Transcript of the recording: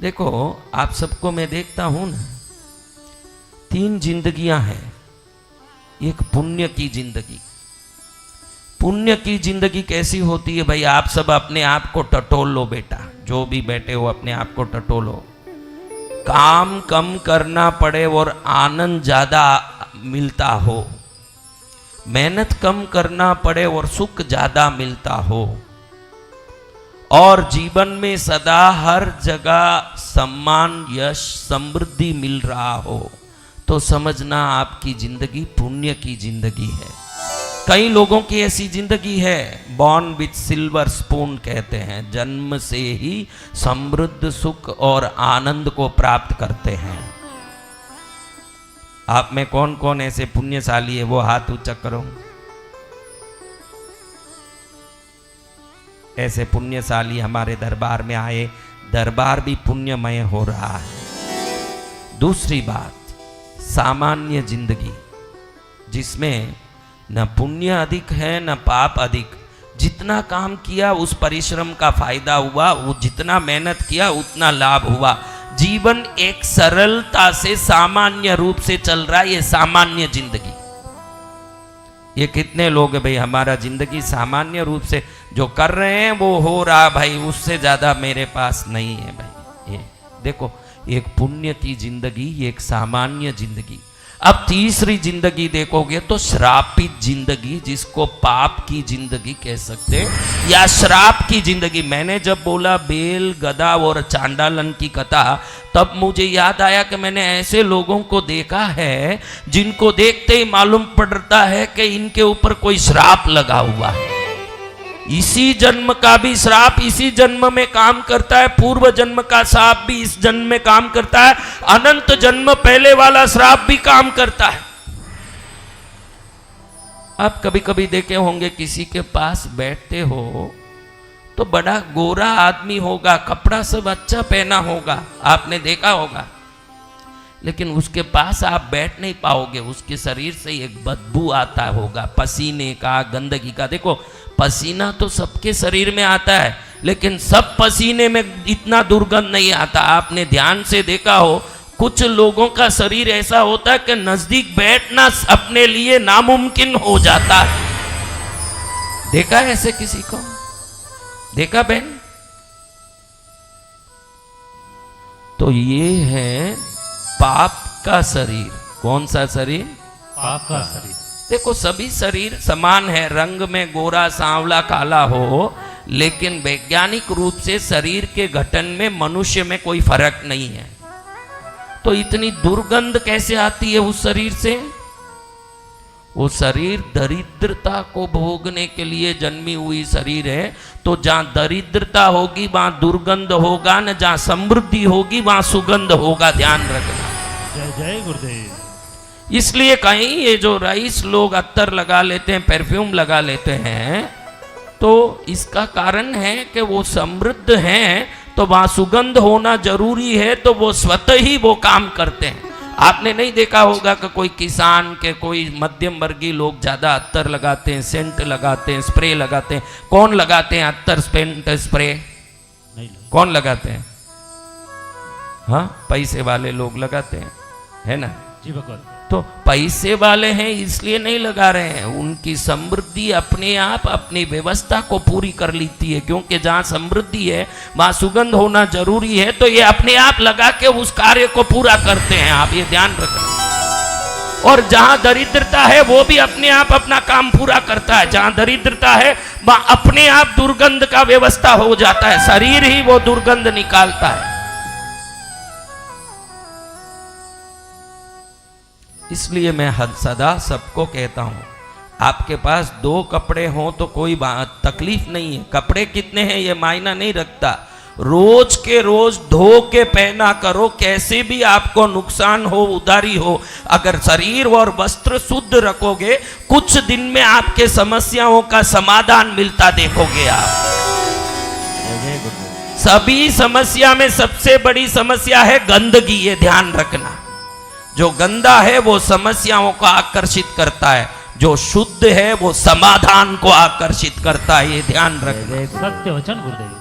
देखो आप सबको मैं देखता हूं ना, 3 जिंदगियां हैं। एक पुण्य की जिंदगी। पुण्य की जिंदगी कैसी होती है भाई? आप सब अपने आप को टटोल लो बेटा, जो भी बैठे हो अपने आप को टटोलो। काम कम करना पड़े और आनंद ज्यादा मिलता हो, मेहनत कम करना पड़े और सुख ज्यादा मिलता हो, और जीवन में सदा हर जगह सम्मान यश समृद्धि मिल रहा हो, तो समझना आपकी जिंदगी पुण्य की जिंदगी है। कई लोगों की ऐसी जिंदगी है, बॉर्न विथ सिल्वर स्पून कहते हैं, जन्म से ही समृद्ध सुख और आनंद को प्राप्त करते हैं। आप में कौन कौन ऐसे पुण्यशाली है? वो हाथ ऊंचा करो। ऐसे पुण्यशाली हमारे दरबार में आए, दरबार भी पुण्यमय हो रहा है। दूसरी बात, सामान्य जिंदगी जिसमें न पुण्य अधिक है न पाप अधिक। जितना काम किया उस परिश्रम का फायदा हुआ, वो जितना मेहनत किया उतना लाभ हुआ। जीवन एक सरलता से सामान्य रूप से चल रहा है, ये सामान्य जिंदगी। ये कितने लोग हैं भाई हमारा जिंदगी सामान्य रूप से जो कर रहे हैं वो हो रहा भाई, उससे ज्यादा मेरे पास नहीं है भाई। ये देखो, एक पुण्य की जिंदगी, एक सामान्य जिंदगी। अब तीसरी जिंदगी देखोगे तो श्रापित जिंदगी, जिसको पाप की जिंदगी कह सकते या श्राप की जिंदगी। मैंने जब बोला बेल गधा और चांडालन की कथा, तब मुझे याद आया कि मैंने ऐसे लोगों को देखा है जिनको देखते ही मालूम पड़ता है कि इनके ऊपर कोई श्राप लगा हुआ है। इसी जन्म का भी श्राप इसी जन्म में काम करता है, पूर्व जन्म का श्राप भी इस जन्म में काम करता है, अनंत जन्म पहले वाला श्राप भी काम करता है। आप कभी कभी देखे होंगे किसी के पास बैठते हो तो बड़ा गोरा आदमी होगा, कपड़ा सब अच्छा पहना होगा, आपने देखा होगा, लेकिन उसके पास आप बैठ नहीं पाओगे। उसके शरीर से एक बदबू आता होगा, पसीने का, गंदगी का। देखो पसीना तो सबके शरीर में आता है, लेकिन सब पसीने में इतना दुर्गंध नहीं आता। आपने ध्यान से देखा हो, कुछ लोगों का शरीर ऐसा होता है कि नजदीक बैठना अपने लिए नामुमकिन हो जाता है। देखा है ऐसे किसी को? देखा बहन? तो ये है पाप का शरीर। कौन सा शरीर? पाप का शरीर। देखो सभी शरीर समान है, रंग में गोरा सांवला काला हो, लेकिन वैज्ञानिक रूप से शरीर के गठन में मनुष्य में कोई फर्क नहीं है। तो इतनी दुर्गंध कैसे आती है उस शरीर से? वो शरीर दरिद्रता को भोगने के लिए जन्मी हुई शरीर है। तो जहां दरिद्रता होगी वहां दुर्गंध होगा, न जहां समृद्धि होगी वहां सुगंध होगा। ध्यान रखना। जय जय गुरुदेव। इसलिए कहीं ये जो रईस लोग अत्तर लगा लेते हैं, परफ्यूम लगा लेते हैं, तो इसका कारण है कि वो समृद्ध हैं, तो वहां सुगंध होना जरूरी है, तो वो स्वतः ही वो काम करते हैं। आपने नहीं देखा होगा कि कोई किसान के, कोई मध्यम वर्गीय लोग ज्यादा अत्तर लगाते हैं, सेंट लगाते हैं, स्प्रे लगाते हैं। कौन लगाते हैं अत्तर, सेंट, स्प्रे? कौन लगाते हैं? हाँ, पैसे वाले लोग लगाते हैं, है ना जी भगवान। तो पैसे वाले हैं इसलिए नहीं लगा रहे हैं, उनकी समृद्धि अपने आप अपनी व्यवस्था को पूरी कर लेती है, क्योंकि जहां समृद्धि है वहां सुगंध होना जरूरी है, तो ये अपने आप लगा के उस कार्य को पूरा करते हैं। आप ये ध्यान रखें। और जहां दरिद्रता है वो भी अपने आप अपना काम पूरा करता है। जहां दरिद्रता है वहां अपने आप दुर्गंध का व्यवस्था हो जाता है, शरीर ही वो दुर्गंध निकालता है। इसलिए मैं सदा सबको कहता हूं, आपके पास 2 कपड़े हों तो कोई तकलीफ नहीं है। कपड़े कितने हैं ये मायना नहीं रखता, रोज के रोज धो के पहना करो। कैसे भी आपको नुकसान हो, उधारी हो, अगर शरीर और वस्त्र शुद्ध रखोगे, कुछ दिन में आपके समस्याओं का समाधान मिलता देखोगे आप। सभी समस्या में सबसे बड़ी समस्या है गंदगी, ये ध्यान रखना। जो गंदा है वो समस्याओं को आकर्षित करता है, जो शुद्ध है वो समाधान को आकर्षित करता है। ये ध्यान रखना। सत्य वचन गुरुदेव।